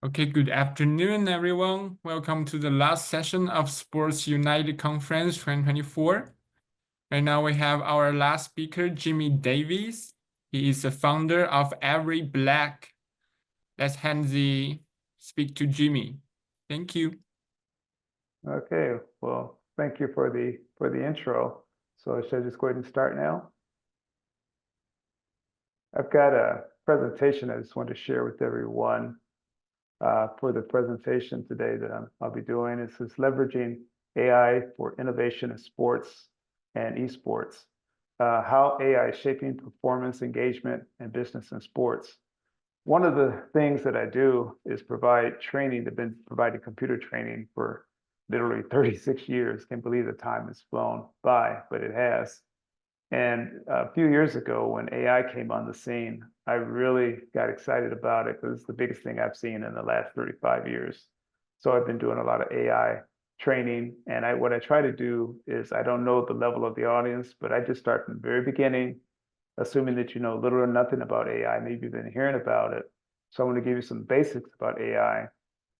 Okay, good afternoon, everyone. Welcome to the last session of Sports United Conference 2024. Right now we have our last speaker, Jimmy Davis. He is the founder of Every Black. Let's hand the speak to Jimmy. Thank you. Okay, well, thank you for the intro. So should I just go ahead and start now? I've got a presentation I just want to share with everyone. For the presentation today that I'll be doing is leveraging AI for innovation in sports and esports. How AI is shaping performance, engagement, and business in sports. One of the things that I do is provide training. I've been providing computer training for literally 36 years. Can't believe the time has flown by, but it has. And a few years ago, when AI came on the scene, I really got excited about it because it's the biggest thing I've seen in the last 35 years. So I've been doing a lot of AI training. And what I try to do is, I don't know the level of the audience, but I just start from the very beginning, assuming that you know little or nothing about AI. Maybe you've been hearing about it. So I want to give you some basics about AI,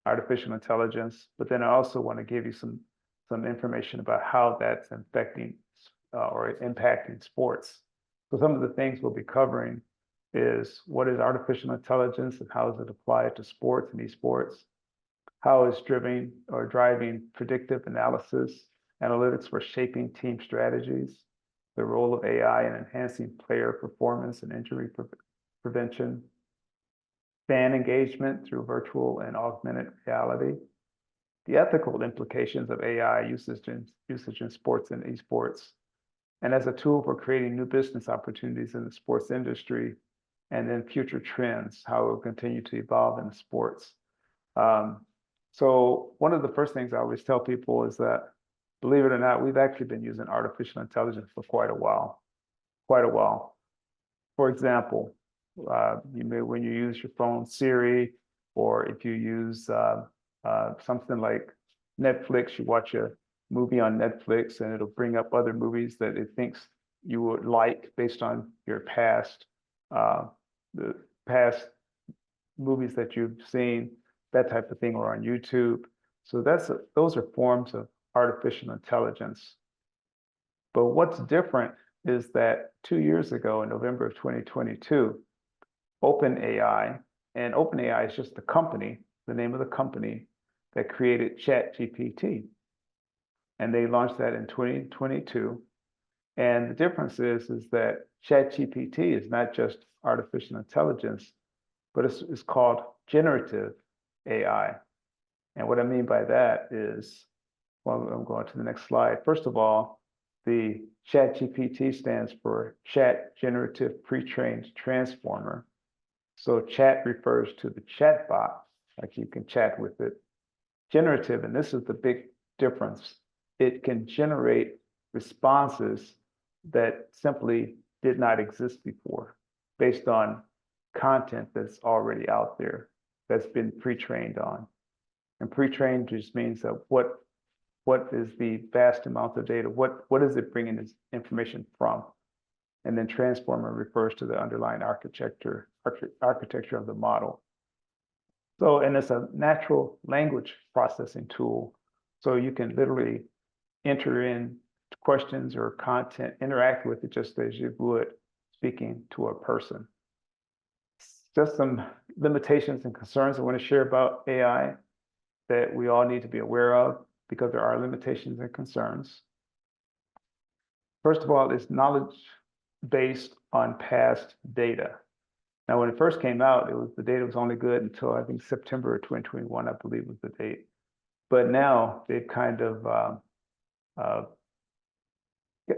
artificial intelligence, but then I also want to give you some information about how that's affecting or impacting sports. So some of the things we'll be covering is what is artificial intelligence and how is it applied to sports and esports? How is driving predictive analysis, analytics for shaping team strategies, the role of AI in enhancing player performance and injury prevention, fan engagement through virtual and augmented reality, the ethical implications of AI usage in sports and esports, and as a tool for creating new business opportunities in the sports industry, and then future trends, how it will continue to evolve in sports. So one of the first things I always tell people is that, believe it or not, we've actually been using artificial intelligence for quite a while. For example, when you use your phone Siri, or if you use something like Netflix, you watch a movie on Netflix and it'll bring up other movies that it thinks you would like based on your the past movies that you've seen, that type of thing, or on YouTube. So those are forms of artificial intelligence. But what's different is that 2 years ago, in November of 2022, OpenAI, and OpenAI is just the company, the name of the company that created ChatGPT. And they launched that in 2022. And the difference is that ChatGPT is not just artificial intelligence, but it's called generative AI. And what I mean by that is, well, I'm going to the next slide. First of all, the ChatGPT stands for Chat Generative Pre-trained Transformer. So chat refers to the chat bot, like you can chat with it. Generative, and this is the big difference, it can generate responses that simply did not exist before, based on content that's already out there, that's been pre-trained on. And pre-trained just means that what is the vast amount of data, what is it bringing this information from? And then transformer refers to the underlying architecture of the model. So, and it's a natural language processing tool. So you can literally enter in questions or content, interact with it just as you would speaking to a person. Just some limitations and concerns I want to share about AI that we all need to be aware of, because there are limitations and concerns. First of all, it's knowledge based on past data. Now, when it first came out, the data was only good until I think September of 2021, I believe was the date. But now they've kind of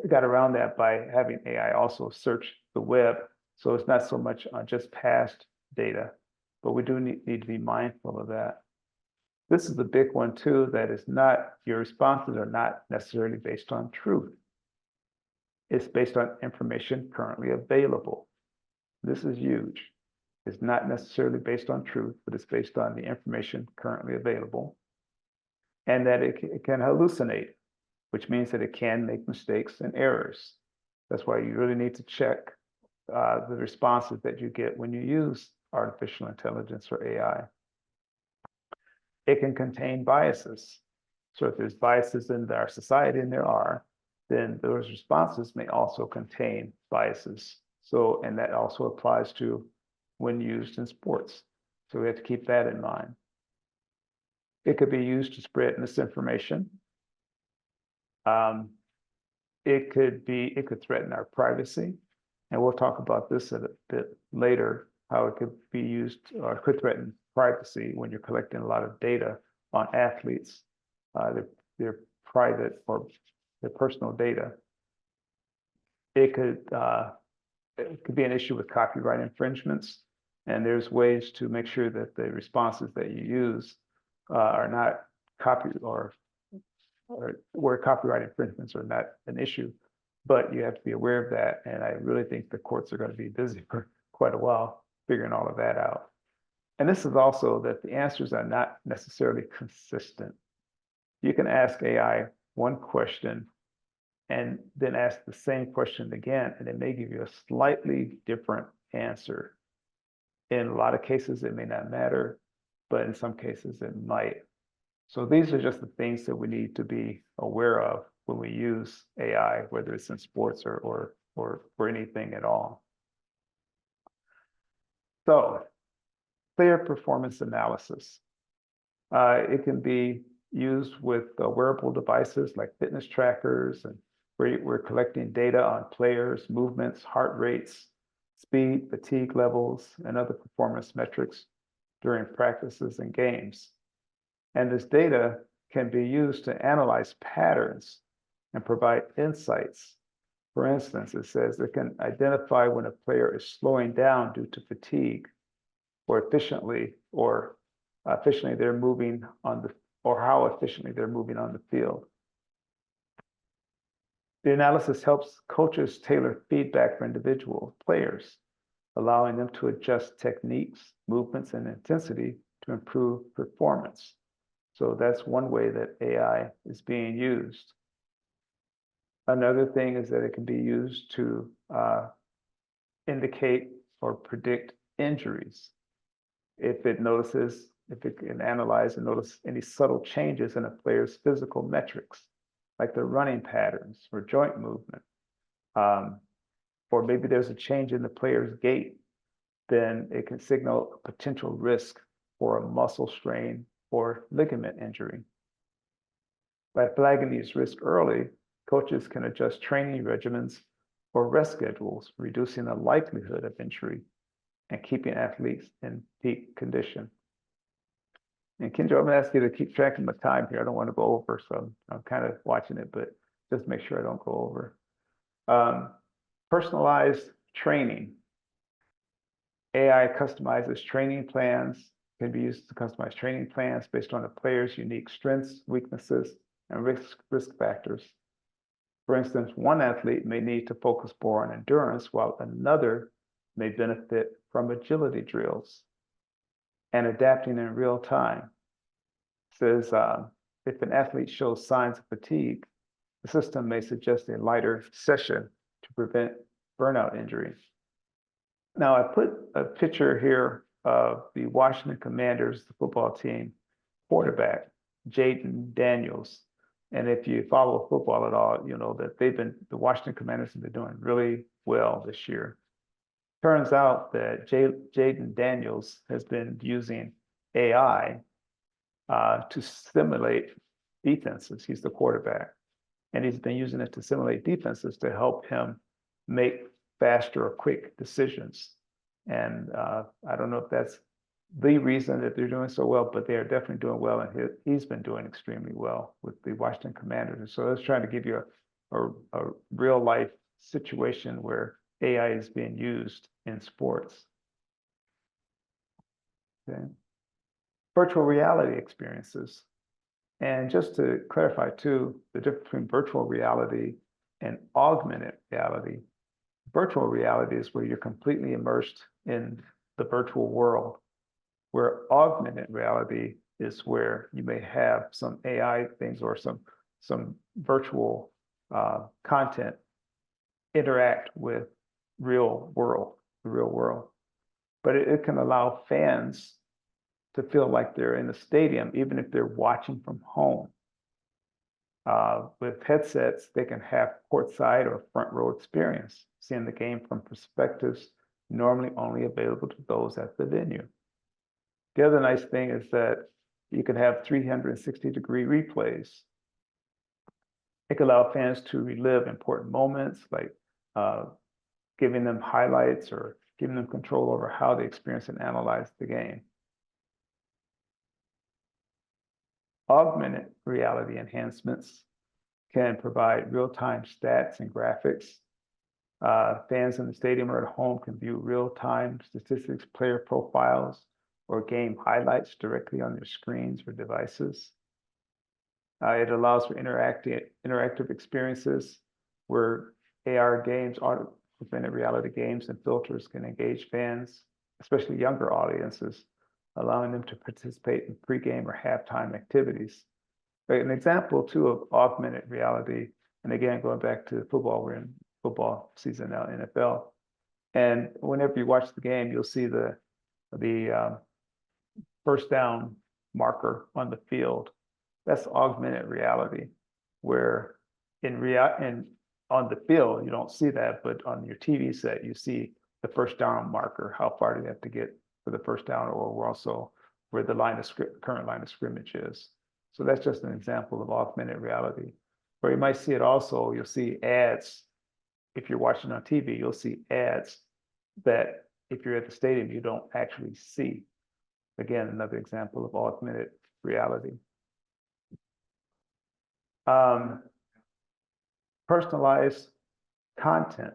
got around that by having AI also search the web. So it's not so much on just past data, but we do need to be mindful of that. This is the big one too, that is not, your responses are not necessarily based on truth. It's based on information currently available. This is huge. It's not necessarily based on truth, but it's based on the information currently available. And that it can hallucinate, which means that it can make mistakes and errors. That's why you really need to check the responses that you get when you use artificial intelligence or AI. It can contain biases. So if there's biases in our society, and there are, then those responses may also contain biases. So, and that also applies to when used in sports. So we have to keep that in mind. It could be used to spread misinformation. It could threaten our privacy. And we'll talk about this a bit later, how it could be used or could threaten privacy when you're collecting a lot of data on athletes, their private or their personal data. It could be an issue with copyright infringements, and there's ways to make sure that the responses that you use are not copy or where copyright infringements are not an issue, but you have to be aware of that. And I really think the courts are going to be busy for quite a while figuring all of that out. And this is also that the answers are not necessarily consistent. You can ask AI one question and then ask the same question again, and it may give you a slightly different answer. In a lot of cases, it may not matter, but in some cases it might. So these are just the things that we need to be aware of when we use AI, whether it's in sports or anything at all. So player performance analysis. It can be used with wearable devices like fitness trackers, and where we're collecting data on players, movements, heart rates, speed, fatigue levels, and other performance metrics during practices and games. And this data can be used to analyze patterns and provide insights. For instance, it says it can identify when a player is slowing down due to fatigue, or efficiently they're moving on the, or how efficiently they're moving on the field. The analysis helps coaches tailor feedback for individual players, allowing them to adjust techniques, movements, and intensity to improve performance. So that's one way that AI is being used. Another thing is that it can be used to indicate or predict injuries. If it can analyze and notice any subtle changes in a player's physical metrics, like their running patterns or joint movement, or maybe there's a change in the player's gait, then it can signal a potential risk for a muscle strain or ligament injury. By flagging these risks early, coaches can adjust training regimens or rest schedules, reducing the likelihood of injury and keeping athletes in peak condition. And Kendra, I'm going to ask you to keep track of my time here. I don't want to go over, so I'm kind of watching it, but just make sure I don't go over. Personalized training. AI customizes training plans, can be used to customize training plans based on the player's unique strengths, weaknesses, and risk factors. For instance, one athlete may need to focus more on endurance, while another may benefit from agility drills. And adapting in real time. It says if an athlete shows signs of fatigue, the system may suggest a lighter session to prevent burnout injuries. Now, I put a picture here of the Washington Commanders, the football team quarterback, Jaden Daniels. And if you follow football at all, you know that the Washington Commanders have been doing really well this year. Turns out that Jaden Daniels has been using AI to simulate defenses. He's the quarterback, and he's been using it to simulate defenses to help him make faster or quick decisions. And I don't know if that's the reason that they're doing so well, but they are definitely doing well, and he's been doing extremely well with the Washington Commanders. So I was trying to give you a real life situation where AI is being used in sports. Okay. Virtual reality experiences. And just to clarify too, the difference between virtual reality and augmented reality. Virtual reality is where you're completely immersed in the virtual world, where augmented reality is where you may have some AI things or some virtual content interact with the real world. But it can allow fans to feel like they're in the stadium, even if they're watching from home. With headsets, they can have courtside or front row experience, seeing the game from perspectives normally only available to those at the venue. The other nice thing is that you can have 360-degree replays. It can allow fans to relive important moments, like giving them highlights or giving them control over how they experience and analyze the game. Augmented reality enhancements can provide real-time stats and graphics. Fans in the stadium or at home can view real-time statistics, player profiles, or game highlights directly on their screens or devices. It allows for interactive experiences where AR games, augmented reality games, and filters can engage fans, especially younger audiences, allowing them to participate in pregame or halftime activities. An example, too, of augmented reality, and again, going back to football, we're in football season now, NFL, and whenever you watch the game, you'll see the first down marker on the field. That's augmented reality, where on the field, you don't see that, but on your TV set, you see the first down marker, how far do they have to get for the first down, or also where the current line of scrimmage is. So that's just an example of augmented reality. Or you might see it also, you'll see ads. If you're watching on TV, you'll see ads that if you're at the stadium, you don't actually see. Again, another example of augmented reality. Personalized content.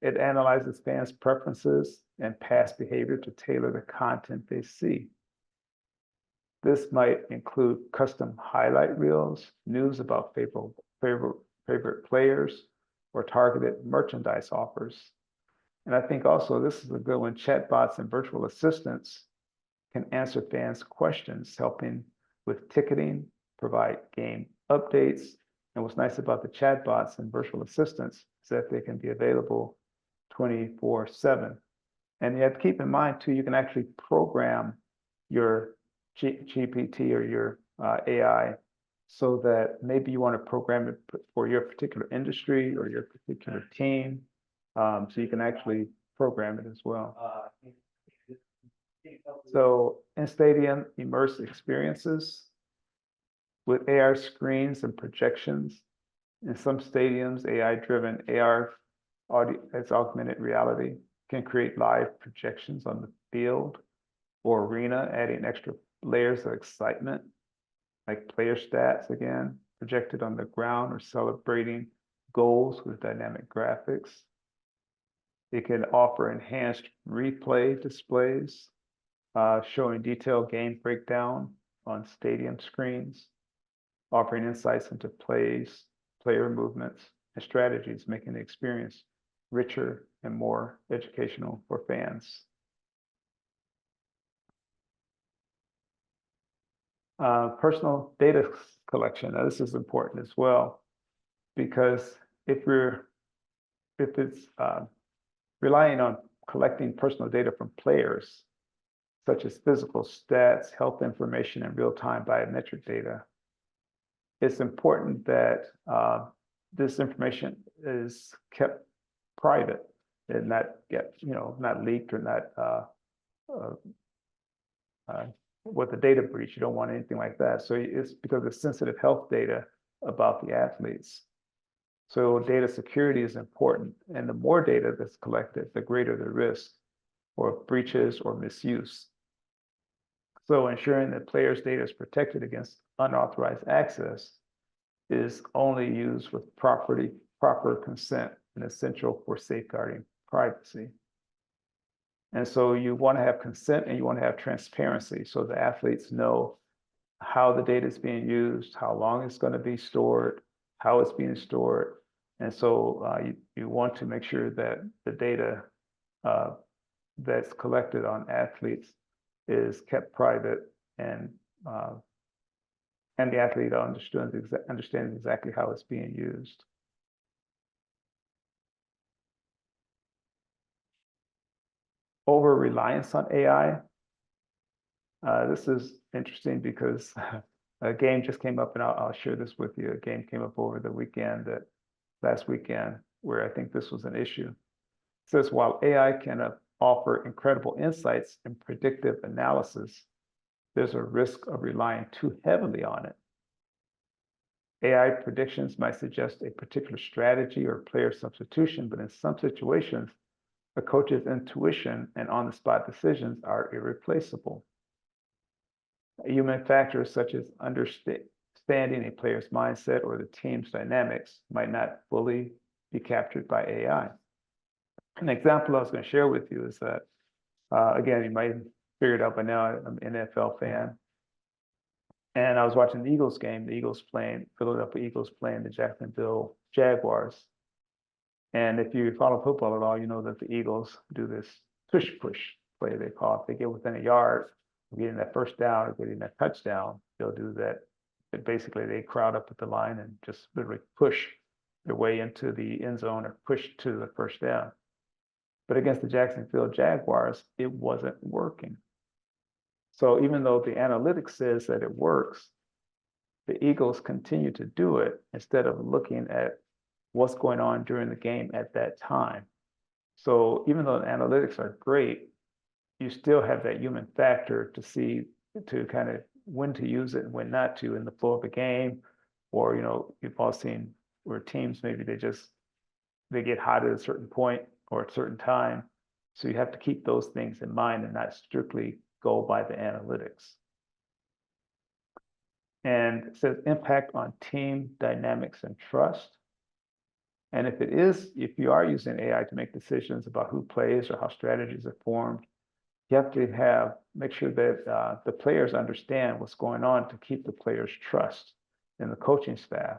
It analyzes fans' preferences and past behavior to tailor the content they see. This might include custom highlight reels, news about favorite players, or targeted merchandise offers. And I think also this is a good one, chatbots and virtual assistants can answer fans' questions, helping with ticketing, provide game updates. And what's nice about the chatbots and virtual assistants is that they can be available 24/7. And you have to keep in mind too, you can actually program your GPT or your AI so that maybe you want to program it for your particular industry or your particular team. So you can actually program it as well. So in stadium immersive experiences with AR screens and projections. In some stadiums, AI-driven AR audio, as augmented reality, can create live projections on the field or arena, adding extra layers of excitement, like player stats, again, projected on the ground or celebrating goals with dynamic graphics. It can offer enhanced replay displays, showing detailed game breakdown on stadium screens, offering insights into plays, player movements, and strategies, making the experience richer and more educational for fans. Personal data collection. Now, this is important as well, because if it's relying on collecting personal data from players, such as physical stats, health information, and real-time biometric data, it's important that this information is kept private and not not leaked or not with a data breach. You don't want anything like that. So it's because it's sensitive health data about the athletes. So data security is important, and the more data that's collected, the greater the risk for breaches or misuse. So ensuring that players' data is protected against unauthorized access is only used with proper consent and essential for safeguarding privacy. And so you want to have consent and you want to have transparency so the athletes know how the data is being used, how long it's going to be stored, how it's being stored. And so you want to make sure that the data that's collected on athletes is kept private, and the athlete understands exactly how it's being used. Over reliance on AI. This is interesting because a game just came up, and I'll share this with you. A game came up over the weekend, last weekend, where I think this was an issue. It says, while AI can offer incredible insights and predictive analysis, there's a risk of relying too heavily on it. AI predictions might suggest a particular strategy or player substitution, but in some situations, a coach's intuition and on-the-spot decisions are irreplaceable. Human factors such as understanding a player's mindset or the team's dynamics might not fully be captured by AI. An example I was going to share with you is that, again, you might figure it out by now, I'm an NFL fan. And I was watching the Eagles game, Philadelphia Eagles playing the Jacksonville Jaguars. And if you follow football at all, you know that the Eagles do this push play, they call it. They get within a yard, getting that first down or getting that touchdown, they'll do that. But basically, they crowd up at the line and just literally push their way into the end zone or push to the first down. But against the Jacksonville Jaguars, it wasn't working. So even though the analytics says that it works, the Eagles continue to do it instead of looking at what's going on during the game at that time. So even though the analytics are great, you still have that human factor to see, to kind of when to use it and when not to in the flow of a game. Or, you've all seen where teams, maybe they get hot at a certain point or at a certain time. So you have to keep those things in mind and not strictly go by the analytics. And it says impact on team dynamics and trust. And if you are using AI to make decisions about who plays or how strategies are formed, you have to make sure that the players understand what's going on to keep the players' trust in the coaching staff.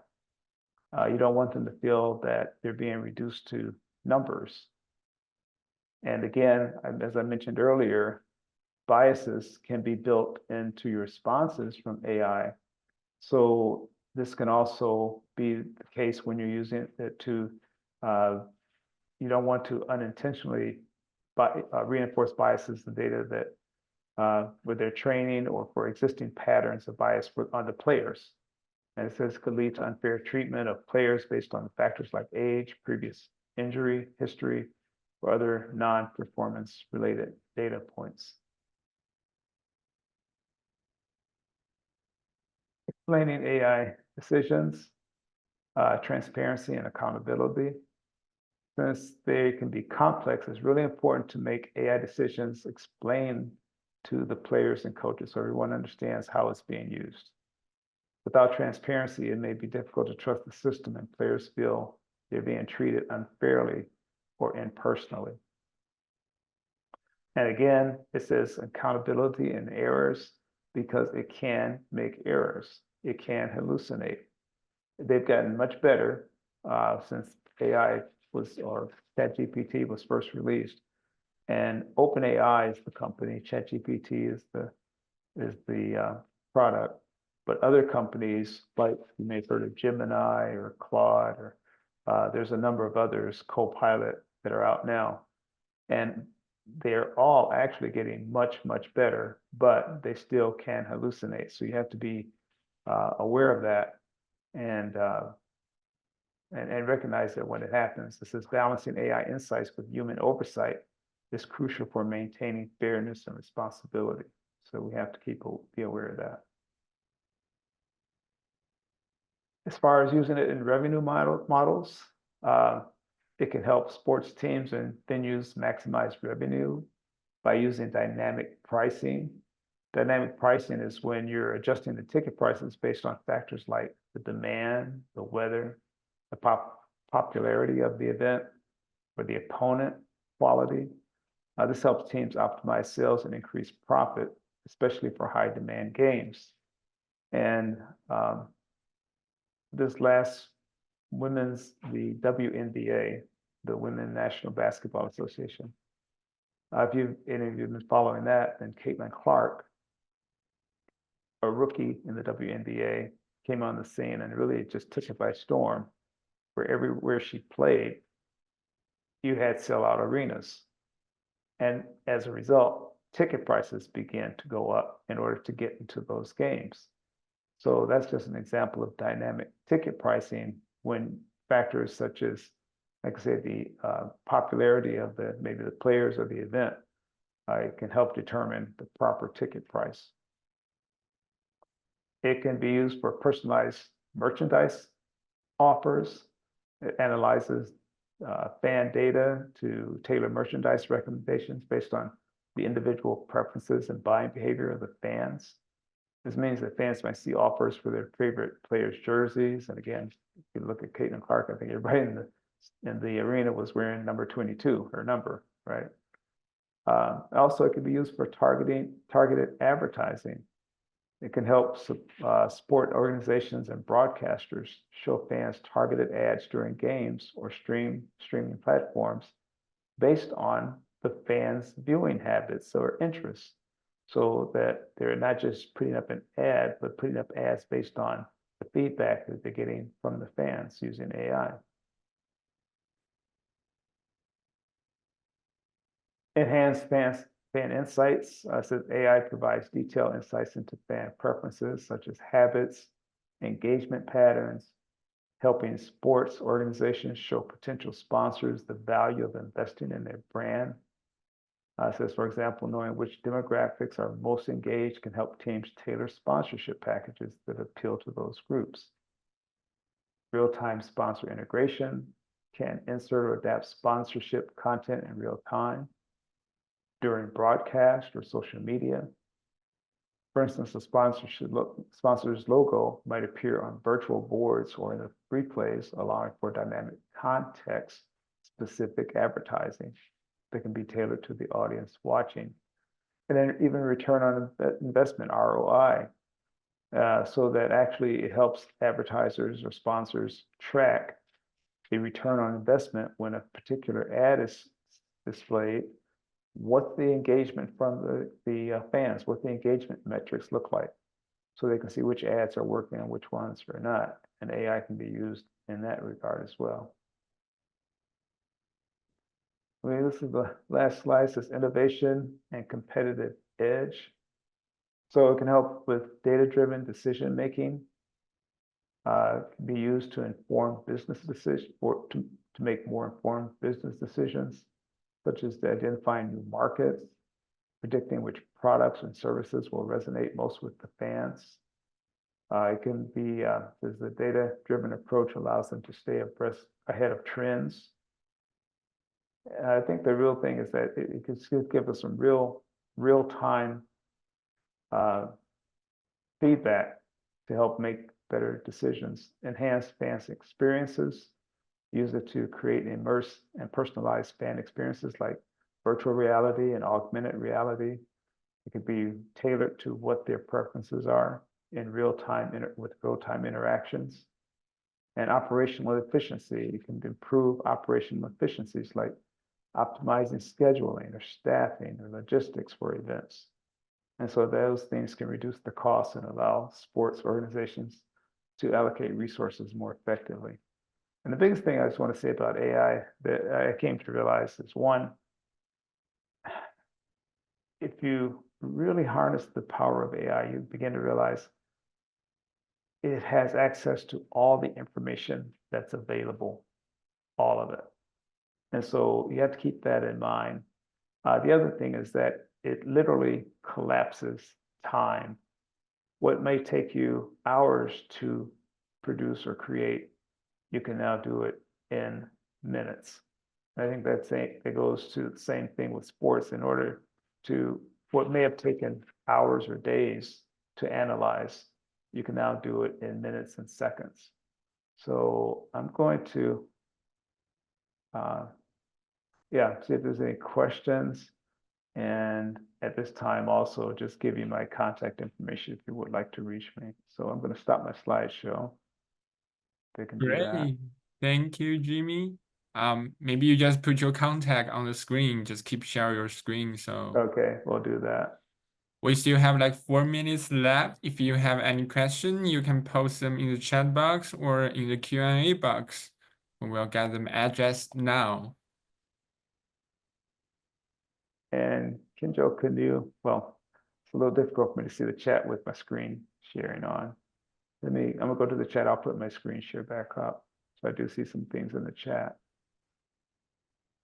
You don't want them to feel that they're being reduced to numbers. And again, as I mentioned earlier, biases can be built into your responses from AI. So this can also be the case when you're using it to, you don't want to unintentionally reinforce biases in data that with their training or for existing patterns of bias on the players. And it says could lead to unfair treatment of players based on factors like age, previous injury history, or other non-performance related data points. Explaining AI decisions, transparency and accountability. Since they can be complex, it's really important to make AI decisions explain to the players and coaches so everyone understands how it's being used. Without transparency, it may be difficult to trust the system and players feel they're being treated unfairly or impersonally. And again, it says accountability and errors because it can make errors. It can hallucinate. They've gotten much better since AI or ChatGPT was first released. And OpenAI is the company, ChatGPT is the product. But other companies, like you may have heard of Gemini or Claude, or there's a number of others, Copilot, that are out now. And they're all actually getting much, much better, but they still can hallucinate. So you have to be aware of that and recognize that when it happens. This is balancing AI insights with human oversight is crucial for maintaining fairness and responsibility. So we have to be aware of that. As far as using it in revenue models, it can help sports teams and venues maximize revenue by using dynamic pricing. Dynamic pricing is when you're adjusting the ticket prices based on factors like the demand, the weather, the popularity of the event, or the opponent quality. This helps teams optimize sales and increase profit, especially for high demand games. And this last the WNBA, the Women's National Basketball Association. If any of you have been following that, then Caitlin Clark, a rookie in the WNBA, came on the scene and really just took it by storm. Where everywhere she played, you had sellout arenas. And as a result, ticket prices begin to go up in order to get into those games. So that's just an example of dynamic ticket pricing when factors such as, like I said, the popularity of maybe the players or the event can help determine the proper ticket price. It can be used for personalized merchandise offers. It analyzes fan data to tailor merchandise recommendations based on the individual preferences and buying behavior of the fans. This means that fans might see offers for their favorite players' jerseys. And again, if you look at Caitlin Clark, I think everybody in the arena was wearing number 22, her number, right? Also, it can be used for targeted advertising. It can help sport organizations and broadcasters show fans targeted ads during games or streaming platforms based on the fans' viewing habits or interests, so that they're not just putting up an ad, but putting up ads based on the feedback that they're getting from the fans using AI. Enhanced fan insights. Says AI provides detailed insights into fan preferences, such as habits, engagement patterns, helping sports organizations show potential sponsors the value of investing in their brand. Says, for example, knowing which demographics are most engaged can help teams tailor sponsorship packages that appeal to those groups. Real-time sponsor integration can insert or adapt sponsorship content in real time during broadcast or social media. For instance, a sponsor's logo might appear on virtual boards or in the replays, allowing for dynamic context-specific advertising that can be tailored to the audience watching. And then even return on investment, ROI, so that actually it helps advertisers or sponsors track the return on investment when a particular ad is displayed, what the engagement from the fans, what the engagement metrics look like, so they can see which ads are working and which ones are not. And AI can be used in that regard as well. This is the last slide, says innovation and competitive edge. So it can help with data-driven decision making. Can be used to inform business decisions or to make more informed business decisions, such as identifying new markets, predicting which products and services will resonate most with the fans. It can be, the data-driven approach allows them to stay ahead of trends. I think the real thing is that it can give us some real-time feedback to help make better decisions, enhance fans' experiences, use it to create immersive and personalized fan experiences like virtual reality and augmented reality. It could be tailored to what their preferences are in real-time with real-time interactions. And operational efficiency, it can improve operational efficiencies like optimizing scheduling or staffing or logistics for events. And so those things can reduce the costs and allow sports organizations to allocate resources more effectively. And the biggest thing I just want to say about AI that I came to realize is, one, if you really harness the power of AI, you begin to realize it has access to all the information that's available, all of it. And so you have to keep that in mind. The other thing is that it literally collapses time. What may take you hours to produce or create, you can now do it in minutes. I think that goes to the same thing with sports. In order to, what may have taken hours or days to analyze, you can now do it in minutes and seconds. So I'm going to, see if there's any questions. And at this time, also just give you my contact information if you would like to reach me. So I'm going to stop my slideshow. They can do that. Great. Thank you, Jimmy. Maybe you just put your contact on the screen. Just keep sharing your screen. So Okay, we'll do that. we still have like 4 minutes left. If you have any question, you can post them in the chat box or in the Q&A box. We'll get them addressed now. And Kinjo, can you, well, it's a little difficult for me to see the chat with my screen sharing on. I'm gonna go to the chat. I'll put my screen share back up. So I do see some things in the chat.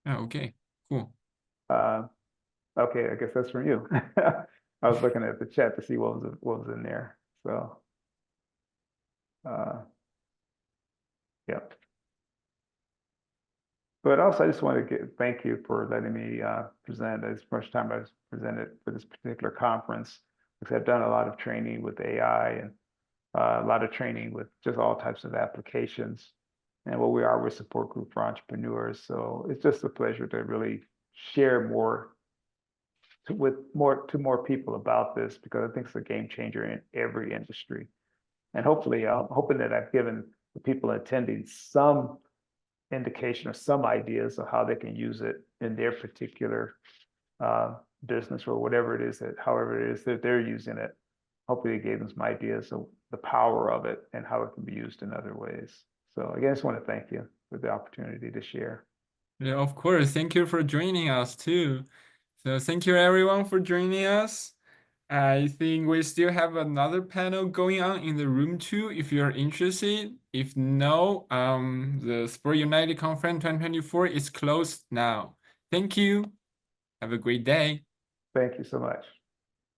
Oh, okay, cool. Okay, I guess that's from you. I was looking at the chat to see what was in there. So, yep. But also, I just want to thank you for letting me present as much time as presented for this particular conference. Because I've done a lot of training with AI and a lot of training with just all types of applications. And what we are, we're a support group for entrepreneurs. So it's just a pleasure to really share more to more people about this, because I think it's a game changer in every industry. And hopefully, I'm hoping that I've given the people attending some indication or some ideas of how they can use it in their particular business or whatever it is however it is that they're using it. Hopefully, it gave them some ideas of the power of it and how it can be used in other ways. So again, I just want to thank you for the opportunity to share. Yeah, of course. Thank you for joining us too. So thank you everyone for joining us. I think we still have another panel going on in the room too, if you're interested. If no, the Sport United Conference 2024 is closed now. Thank you. Have a great day. Thank you so much.